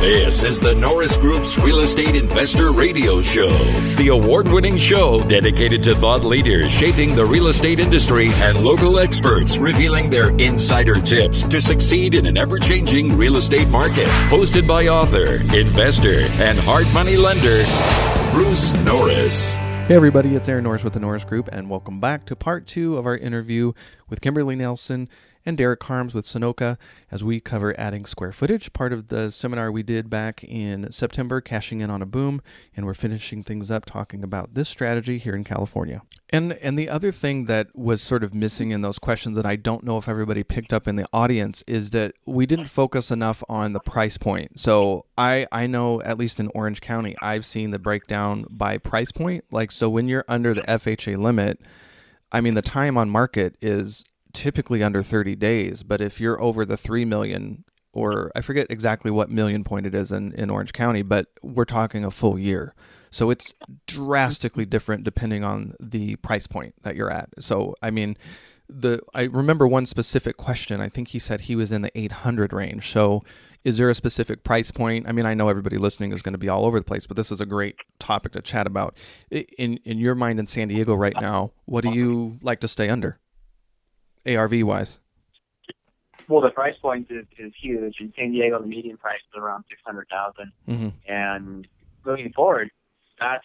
This is the Norris Group's Real Estate Investor Radio Show, the award-winning show dedicated to thought leaders shaping the real estate industry and local experts revealing their insider tips to succeed in an ever-changing real estate market. Hosted by author, investor, and hard money lender, Bruce Norris. Hey everybody, it's Aaron Norris with the Norris Group, and welcome back to part 2 of our interview with Kymberly Nelson and Derek Harms with Sunoco as we cover adding square footage, part of the seminar we did back in September, cashing in on a boom, and we're finishing things up talking about this strategy here in California. And the other thing that was sort of missing in those questions that I don't know if everybody picked up in the audience is that we didn't focus enough on the price point. So I know, at least in Orange County, I've seen the breakdown by price point. Like, so when you're under the FHA limit, I mean, the time on market is typically under 30 days, but if you're over the 3 million, or I forget exactly what million point it is in Orange County, but we're talking a full year. So it's drastically different depending on the price point that you're at. So, I mean, I remember one specific question. I think he said he was in the 800 range. So is there a specific price point? I mean, I know everybody listening is going to be all over the place, but this is a great topic to chat about. In your mind in San Diego right now, what do you like to stay under, ARV wise? Well, the price point is huge. In San Diego, the median price is around 600,000, and moving forward, that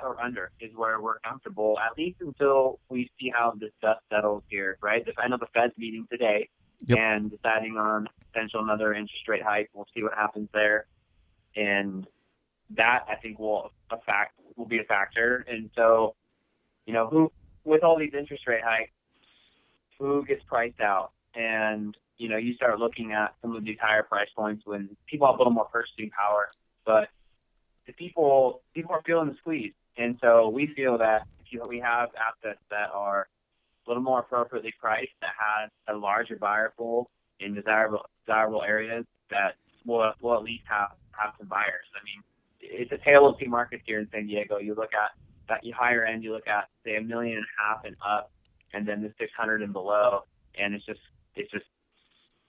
or under is where we're comfortable, at least until we see how this dust settles here, right? I know the Fed's meeting today and deciding on potential another interest rate hike. We'll see what happens there, and that I think will be a factor. And so, you know, who with all these interest rate hikes, who gets priced out? And, you know, you start looking at some of these higher price points when people have a little more purchasing power, but the people are feeling the squeeze. And so we feel that we have assets that are a little more appropriately priced, that has a larger buyer pool in desirable areas, that will at least have some buyers. I mean, it's a tale of two markets here in San Diego. You look at that higher end, you look at, say, $1.5 million and up, and then the 600 and below, and it's just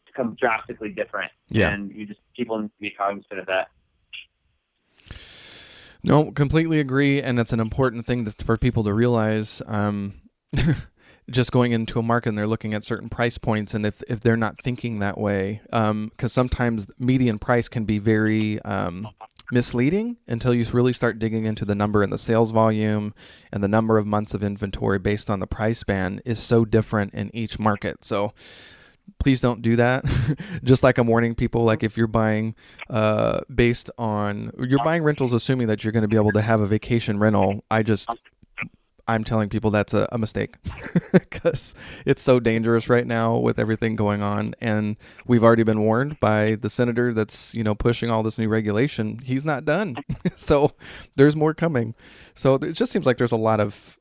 becomes drastically different. Yeah. And people need to be cognizant of that. No, completely agree, and it's an important thing for people to realize. Just going into a market and they're looking at certain price points, and if they're not thinking that way, because sometimes median price can be very misleading until you really start digging into the number and the sales volume and the number of months of inventory based on the price band is so different in each market. So please don't do that. Just like I'm warning people, like if you're buying you're buying rentals assuming that you're going to be able to have a vacation rental, I'm telling people that's a mistake because it's so dangerous right now with everything going on. And we've already been warned by the senator that's, pushing all this new regulation. He's not done. So there's more coming. So it just seems like there's a lot of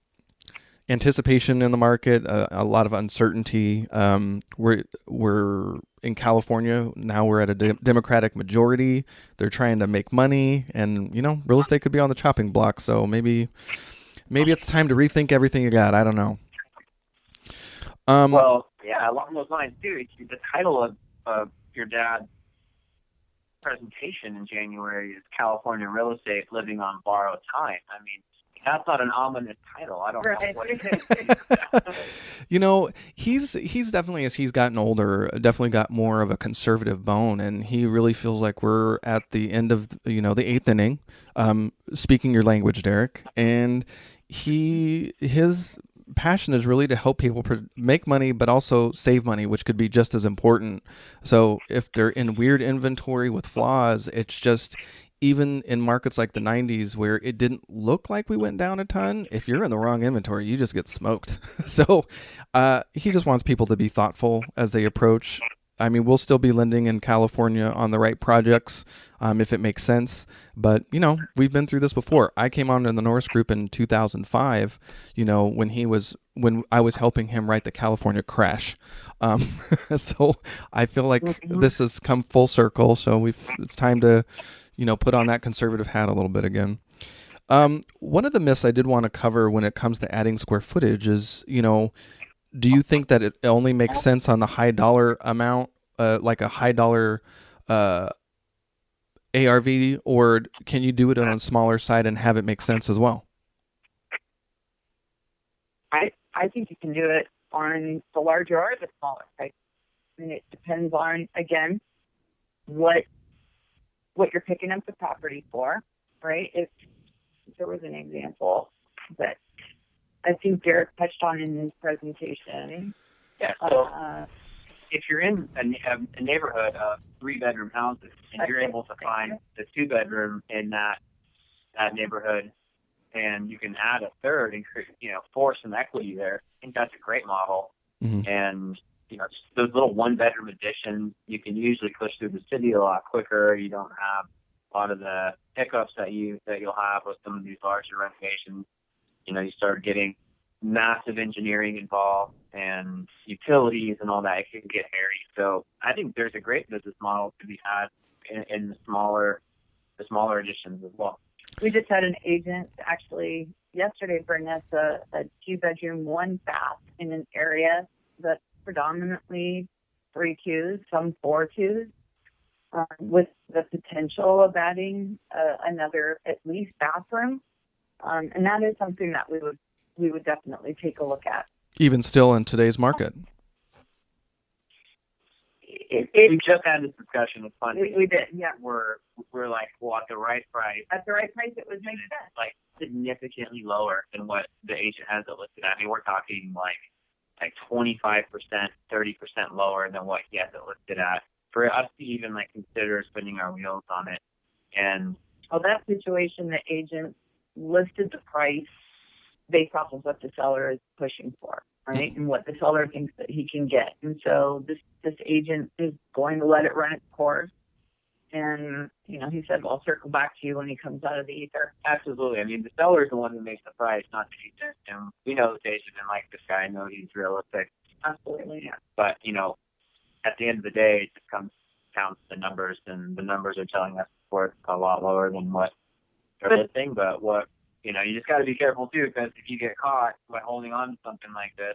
anticipation in the market, a lot of uncertainty. We're in California now. We're at a Democratic majority. They're trying to make money, and real estate could be on the chopping block. So maybe it's time to rethink everything you got. I don't know. Well, yeah, along those lines too. The title of your dad's presentation in January is California Real Estate Living on Borrowed Time. I mean, that's not an ominous title. I don't know what it is. He's definitely, as he's gotten older, definitely got more of a conservative bone, and he really feels like we're at the end of, the eighth inning, speaking your language, Derek. And his passion is really to help people make money, but also save money, which could be just as important. So if they're in weird inventory with flaws, it's just, even in markets like the 90s where it didn't look like we went down a ton, if you're in the wrong inventory, you just get smoked. So he just wants people to be thoughtful as they approach. I mean, we'll still be lending in California on the right projects if it makes sense. But, we've been through this before. I came on in the Norris Group in 2005, when I was helping him write the California crash. So I feel like this has come full circle. So it's time to put on that conservative hat a little bit again. One of the myths I did want to cover when it comes to adding square footage is, do you think that it only makes sense on the high dollar amount, like a high dollar ARV, or can you do it on a smaller side and have it make sense as well? I think you can do it on the larger or the smaller side. I mean, it depends on, again, what you're picking up the property for, right? If there was an example that I think Derek touched on in his presentation. Yeah, so if you're in a neighborhood of 3-bedroom houses and you're able to find the 2-bedroom in that neighborhood, and you can add a third and force some equity there, I think that's a great model. Mm-hmm. And those little 1-bedroom additions, you can usually push through the city a lot quicker. You don't have a lot of the hiccups that you'll have with some of these larger renovations. You start getting massive engineering involved and utilities and all that. It can get hairy. So I think there's a great business model to be had in the smaller additions as well. We just had an agent actually yesterday bring us a 2-bedroom, 1-bath in an area that's predominantly 3-2s, some 4-2s, with the potential of adding another at least bathroom. And that is something that we would definitely take a look at. Even still in today's market. We just had this discussion. It's funny. We did, yeah. We're like, well, at the right price. At the right price, it would make sense. Like significantly lower than what the agent has it listed at. I mean, we're talking like 25%, 30% lower than what he has it listed at. For us to even consider spinning our wheels on it. And that situation, the agent listed the price based off of what the seller is pushing for, right? And what the seller thinks that he can get. And so this agent is going to let it run its course. And, he said, well, I'll circle back to you when he comes out of the ether. Absolutely. I mean, the seller is the one who makes the price, not the agent. And we know this agent and this guy. I know he's realistic. Absolutely, yeah. But, at the end of the day, it just comes down to the numbers, and the numbers are telling us it's a lot lower than what they're listing. But you just got to be careful too, because if you get caught by holding on to something like this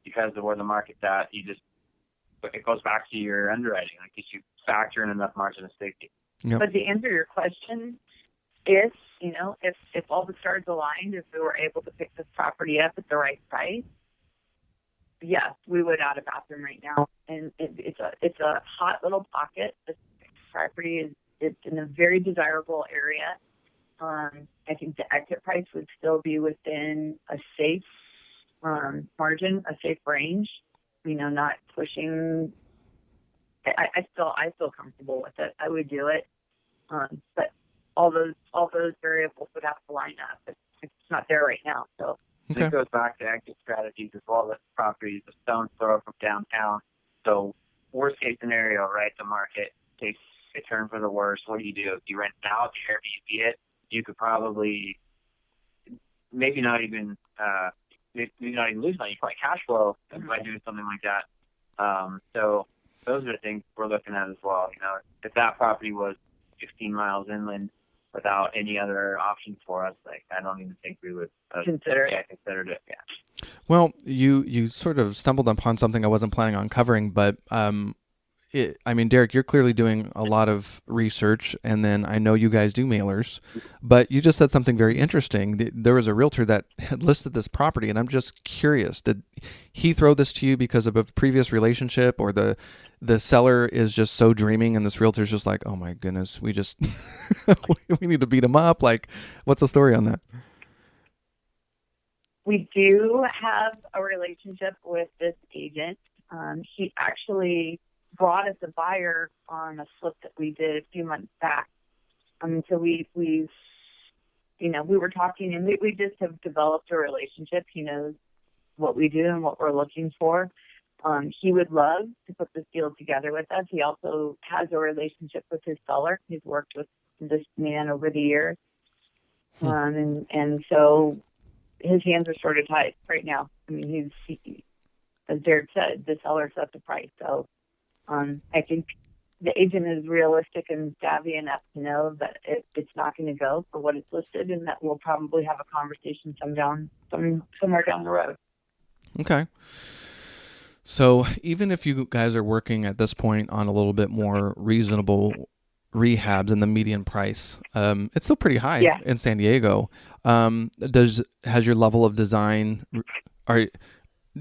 because of where the market's at, it goes back to your underwriting. You should factor in enough margin of safety. Yep. But to answer your question, if all the stars aligned, if we were able to pick this property up at the right price, yes, we would add a bathroom right now. And it's a hot little pocket. This property it's in a very desirable area. I think the exit price would still be within a safe margin, a safe range. Not pushing. I feel comfortable with it. I would do it. But all those variables would have to line up. It's not there right now. So okay. It goes back to exit strategies as well. This property is a stone's throw from downtown. So worst case scenario, right? The market takes a turn for the worse. What do? You rent it out, Airbnb it. You could probably maybe not even lose money. You probably cash flow by doing something like that. So those are the things we're looking at as well. If that property was 15 miles inland without any other options for us, I don't even think we would consider it. Yeah, considered it. Yeah. Well, you sort of stumbled upon something I wasn't planning on covering, but Derek, you're clearly doing a lot of research, and then I know you guys do mailers, but you just said something very interesting. There was a realtor that had listed this property, and I'm just curious, did he throw this to you because of a previous relationship, or the seller is just so dreaming and this realtor's just like, oh my goodness, we just we need to beat him up? What's the story on that? We do have a relationship with this agent. He actually brought us a buyer on a flip that we did a few months back. So we were talking, and we just have developed a relationship. He knows what we do and what we're looking for. He would love to put this deal together with us. He also has a relationship with his seller. He's worked with this man over the years. And so his hands are sort of tied right now. I mean, he, as Derek said, the seller set the price. So I think the agent is realistic and savvy enough to know that it's not going to go for what it's listed, and that we'll probably have a conversation somewhere down the road. Okay. So even if you guys are working at this point on a little bit more reasonable rehabs and the median price. It's still pretty high Yeah. in San Diego. Has your level of design,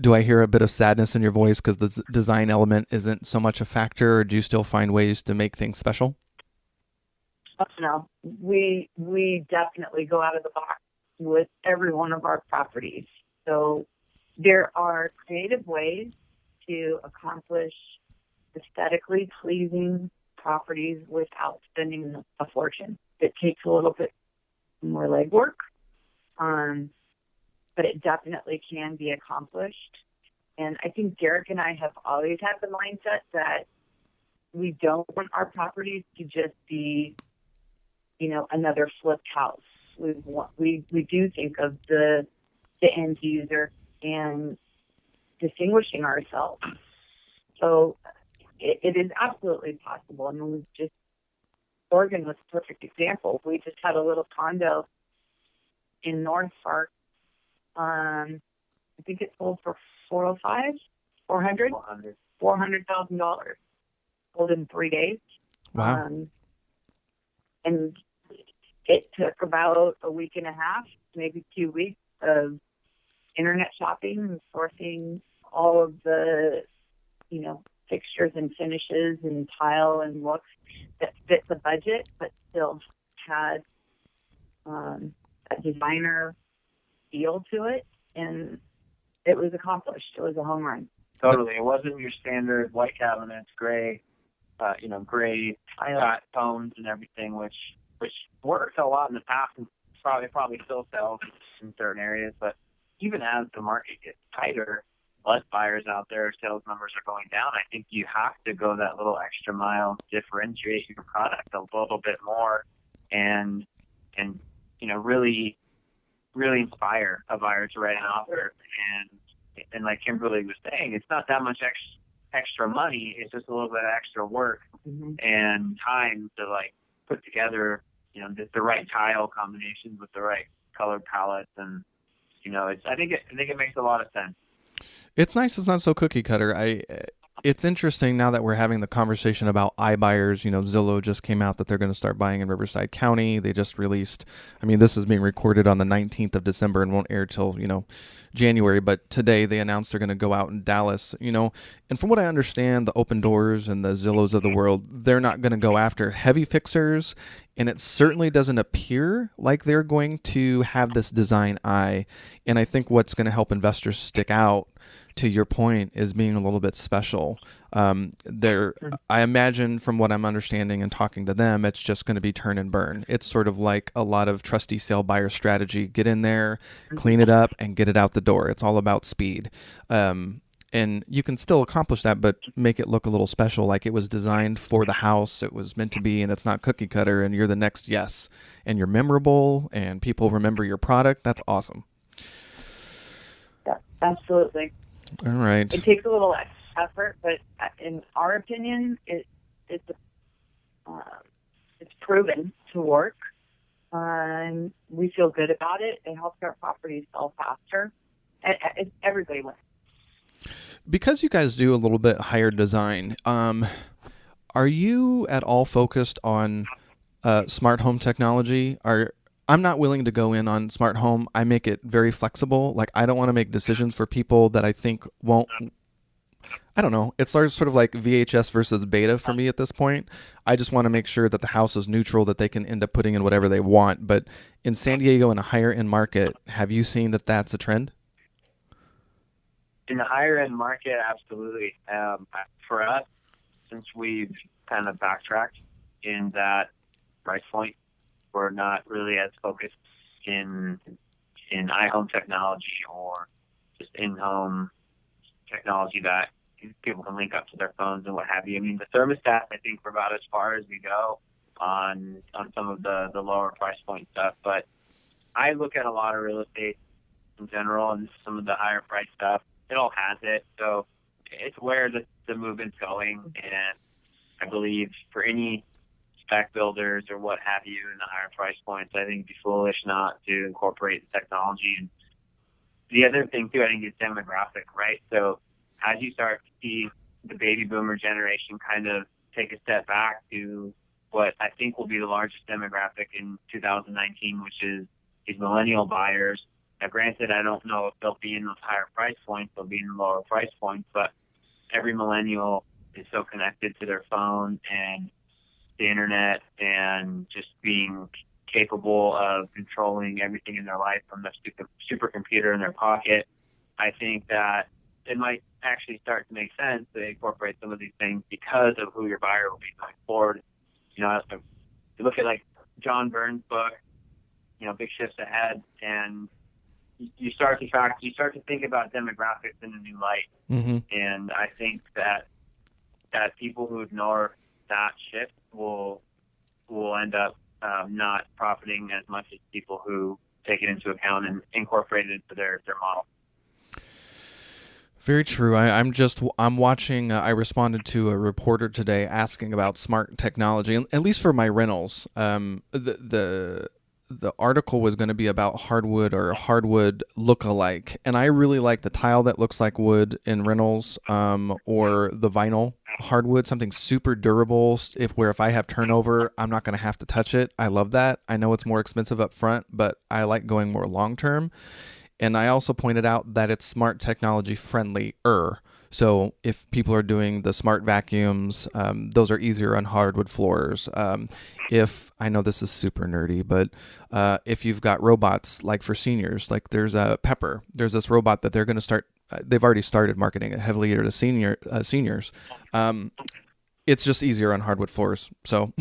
do I hear a bit of sadness in your voice because the design element isn't so much a factor, or do you still find ways to make things special? No, we definitely go out of the box with every one of our properties. So there are creative ways to accomplish aesthetically pleasing properties without spending a fortune. It takes a little bit more legwork, but it definitely can be accomplished. And I think Derek and I have always had the mindset that we don't want our properties to just be, another flipped house. We do think of the end user and distinguishing ourselves. So it is absolutely possible. I mean, Oregon was a perfect example. We just had a little condo in Norris Park. I think it sold for $400,000, sold in 3 days. Wow. And it took about a week and a half, maybe 2 weeks of internet shopping and sourcing all of the, fixtures and finishes and tile and looks that fit the budget, but still had a designer feel to it. And it was accomplished. It was a home run. Totally. It wasn't your standard white cabinets, gray, gray tones and everything, which worked a lot in the past and probably still sells in certain areas. But even as the market gets tighter, less buyers out there, sales numbers are going down. I think you have to go that little extra mile, differentiate your product a little bit more, and really inspire a buyer to write an offer. And like Kymberly was saying, it's not that much extra money. It's just a little bit of extra work and time to put together, the right tile combinations with the right color palettes. And, I think it makes a lot of sense. It's nice. It's not so cookie cutter. It's interesting now that we're having the conversation about iBuyers. Zillow just came out that they're going to start buying in Riverside County. They just released, this is being recorded on the 19th of December and won't air till, January. But today they announced they're going to go out in Dallas, and from what I understand, the Open Doors and the Zillows of the world, they're not going to go after heavy fixers. And it certainly doesn't appear like they're going to have this design eye. And I think what's going to help investors stick out, to your point, is being a little bit special. I imagine, from what I'm understanding and talking to them, it's just going to be turn and burn. It's sort of like a lot of trustee sale buyer strategy. Get in there, clean it up, and get it out the door. It's all about speed. And you can still accomplish that, but make it look a little special, like it was designed for the house it was meant to be, and it's not cookie cutter, and you're the next yes. And you're memorable, and people remember your product. That's awesome. Yeah, absolutely. All right. It takes a little effort, but in our opinion, it's proven to work. We feel good about it. It helps our properties sell faster. Everybody wins. Because you guys do a little bit higher design, are you at all focused on smart home technology? I'm not willing to go in on smart home. I make it very flexible. Like, I don't want to make decisions for people that I think won't. I don't know. It's sort of like VHS versus beta for me at this point. I just want to make sure that the house is neutral, that they can end up putting in whatever they want. But in San Diego, in a higher end market, have you seen that that's a trend? In the higher end market, absolutely. For us, since we've kind of backtracked in that price point, we're not really as focused in iHome technology or just in-home technology that people can link up to their phones and what have you. The thermostat, I think, we're about as far as we go on some of the lower price point stuff. But I look at a lot of real estate in general and some of the higher price stuff. It all has it. So it's where the movement's going. And I believe for any spec builders or what have you in the higher price points, I think it'd be foolish not to incorporate the technology. And the other thing too, I think, is demographic, right? So as you start to see the baby boomer generation kind of take a step back to what I think will be the largest demographic in 2019, which is these millennial buyers. Now, granted, I don't know if they'll be in those higher price points, they'll be in the lower price points, but every millennial is so connected to their phone and the internet and just being capable of controlling everything in their life from the supercomputer in their pocket. I think that it might actually start to make sense to incorporate some of these things because of who your buyer will be going forward. You know, you look at like John Burns' book, you know, Big Shifts Ahead, and you start to think about demographics in a new light. Mm-hmm. And I think that people who ignore that shift will end up not profiting as much as people who take it into account and incorporate it into their model. Very true. I'm watching. I responded to a reporter today asking about smart technology, at least for my rentals. The article was going to be about hardwood or hardwood look-alike, and I really like the tile that looks like wood in rentals, or the vinyl hardwood, something super durable. If I have turnover, I'm not going to have to touch it. I love that. I know it's more expensive up front, but I like going more long-term. And I also pointed out that it's smart technology friendly-er. So if people are doing the smart vacuums, those are easier on hardwood floors. If I know this is super nerdy, but if you've got robots like for seniors, like there's a Pepper, there's this robot that they're going to start. They've already started marketing it heavily to seniors. It's just easier on hardwood floors. So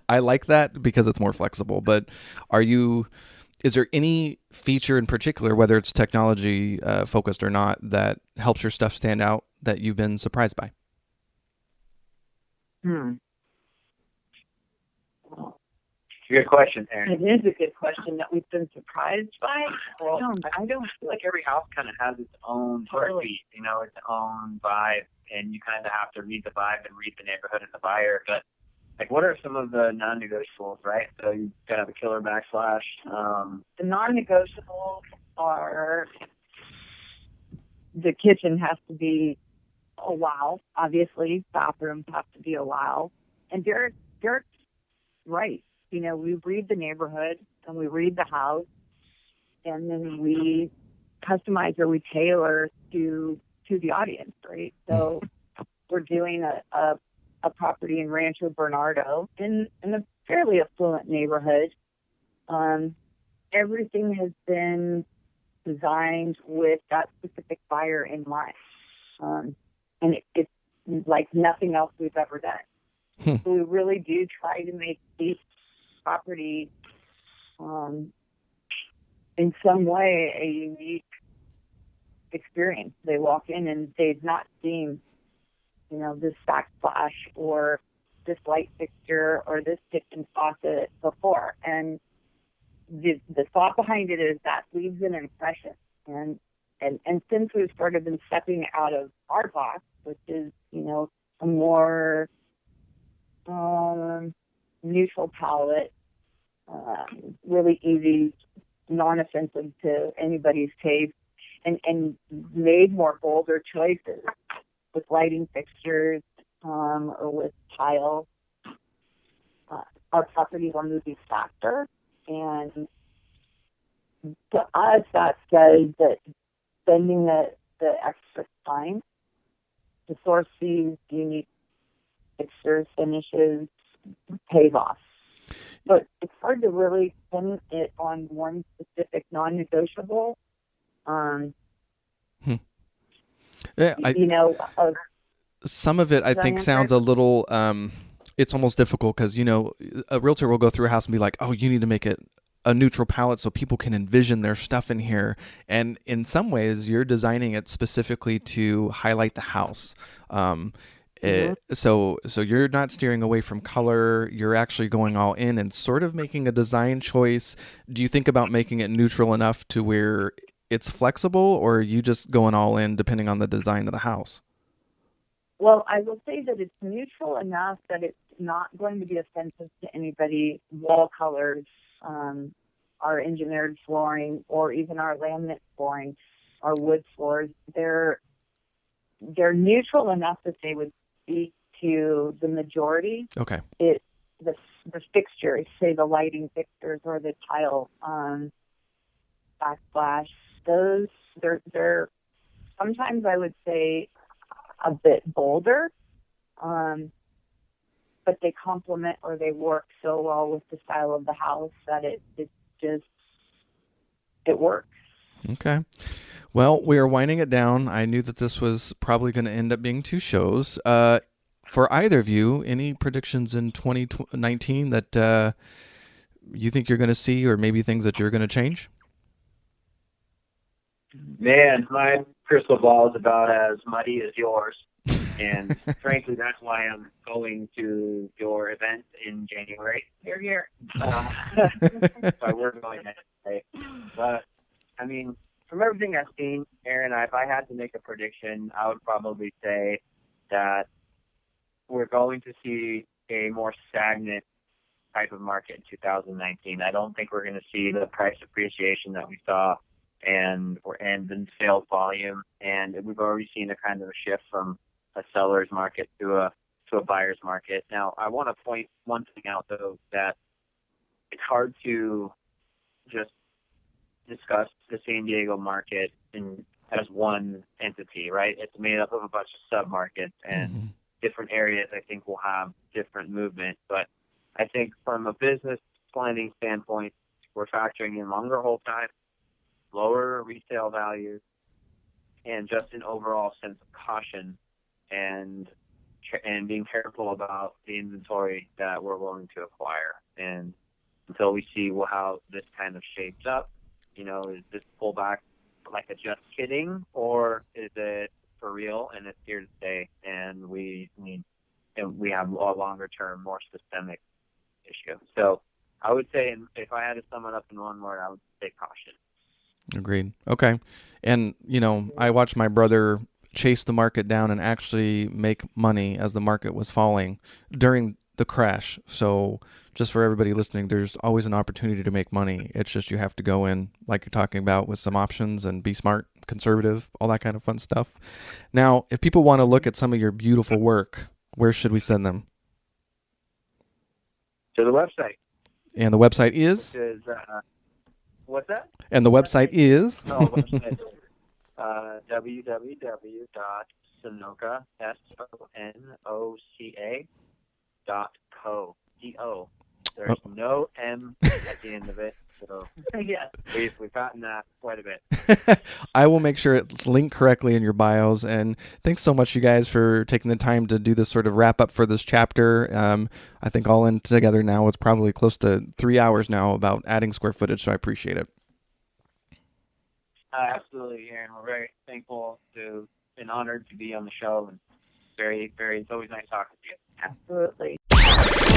I like that because it's more flexible. But is there any feature in particular, whether it's technology focused or not, that helps your stuff stand out that you've been surprised by? Good question, Aaron. It is a good question that we've been surprised by. Well, I don't feel like every house kind of has its own heartbeat, you know, its own vibe, and you kind of have to read the vibe and read the neighborhood and the buyer. But like, what are some of the non-negotiables, right? So you got to have a killer backslash. The non-negotiables are the kitchen has to be a wow. Obviously, bathrooms have to be a wow. And Derek's right. You know, we read the neighborhood and we read the house, and then we customize or we tailor to the audience, right? So we're doing a property in Rancho Bernardo in a fairly affluent neighborhood. Everything has been designed with that specific buyer in mind. And it's like nothing else we've ever done. So we really do try to make each property in some way a unique experience. They walk in and they've not seen, you know, this backsplash or this light fixture or this kitchen faucet before. And the thought behind it is that leaves an impression. And since we've sort of been stepping out of our box, which is, you know, a more neutral palette, really easy, non-offensive to anybody's taste, and made more bolder choices with lighting fixtures or with tile. Our properties are moving faster, and to us that says that spending the extra time to source these unique fixtures, finishes, pays off. But it's hard to really pin it on one specific non-negotiable. Some of it I think sounds a little, it's almost difficult because, you know, a realtor will go through a house and be like, oh, you need to make it a neutral palette so people can envision their stuff in here. And in some ways, you're designing it specifically to highlight the house. So you're not steering away from color. You're actually going all in and sort of making a design choice. Do you think about making it neutral enough to where it's flexible, or are you just going all in depending on the design of the house? Well, I will say that it's neutral enough that it's not going to be offensive to anybody. Wall colors, our engineered flooring, or even our laminate flooring, our wood floors, they're neutral enough that they would speak to the majority. Okay. the fixtures, say the lighting fixtures or the tile backsplash, those they're sometimes I would say a bit bolder, but they complement or they work so well with the style of the house that it works. Okay. Well, we are winding it down. I knew that this was probably going to end up being 2 shows. For either of you, any predictions in 2019 that you think you're going to see, or maybe things that you're going to change? Man, my crystal ball is about as muddy as yours. And frankly, that's why I'm going to your event in January. Here. So we're going today. But, I mean, from everything I've seen, Aaron, if I had to make a prediction, I would probably say that we're going to see a more stagnant type of market in 2019. I don't think we're going to see the price appreciation that we saw and in sales volume. And we've already seen a kind of a shift from a seller's market to a buyer's market. Now, I want to point one thing out, though, that it's hard to just discuss the San Diego market as one entity, right? It's made up of a bunch of sub-markets, and different areas, I think, will have different movement. But I think from a business planning standpoint, we're factoring in longer hold time, lower resale values, and just an overall sense of caution and being careful about the inventory that we're willing to acquire. And until we see how this kind of shapes up, is this pullback like a just kidding, or is it for real and it's here to stay? And we have a longer term, more systemic issue. So I would say, if I had to sum it up in one word, I would say caution. Agreed. Okay. And, I watched my brother chase the market down and actually make money as the market was falling during the crash. So just for everybody listening, there's always an opportunity to make money. It's just you have to go in, like you're talking about, with some options and be smart, conservative, all that kind of fun stuff. Now, if people want to look at some of your beautiful work, where should we send them? To the website. And the website is? What's that? And the website is? website is www.sonoca, SONOCA.co. C-O. There's no M at the end of it. So yes, we've gotten that quite a bit. I will make sure it's linked correctly in your bios. And thanks so much, you guys, for taking the time to do this sort of wrap up for this chapter. I think all in together now it's probably close to 3 hours now about adding square footage, so I appreciate it. Absolutely, Aaron. We're very thankful and honored to be on the show, and it's always nice talking to you. Absolutely.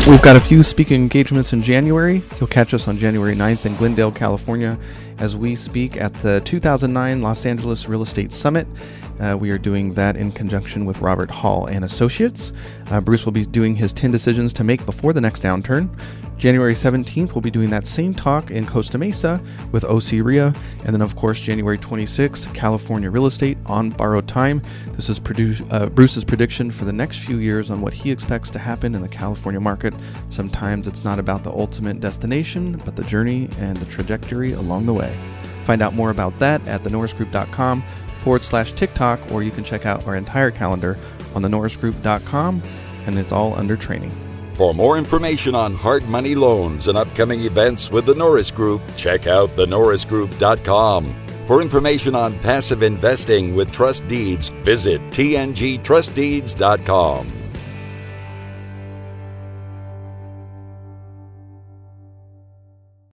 We've got a few speaking engagements in January. You'll catch us on January 9th in Glendale, California, as we speak at the 2009 Los Angeles Real Estate Summit. We are doing that in conjunction with Robert Hall and Associates. Bruce will be doing his 10 decisions to make before the next downturn. January 17th, we'll be doing that same talk in Costa Mesa with O.C. Ria. And then, of course, January 26th, California Real Estate on Borrowed Time. This is Bruce's prediction for the next few years on what he expects to happen in the California market. Sometimes it's not about the ultimate destination, but the journey and the trajectory along the way. Find out more about that at thenorrisgroup.com/TikTok, or you can check out our entire calendar on thenorrisgroup.com, and it's all under training. For more information on hard money loans and upcoming events with the Norris Group, check out thenorrisgroup.com. For information on passive investing with trust deeds, visit tngtrustdeeds.com.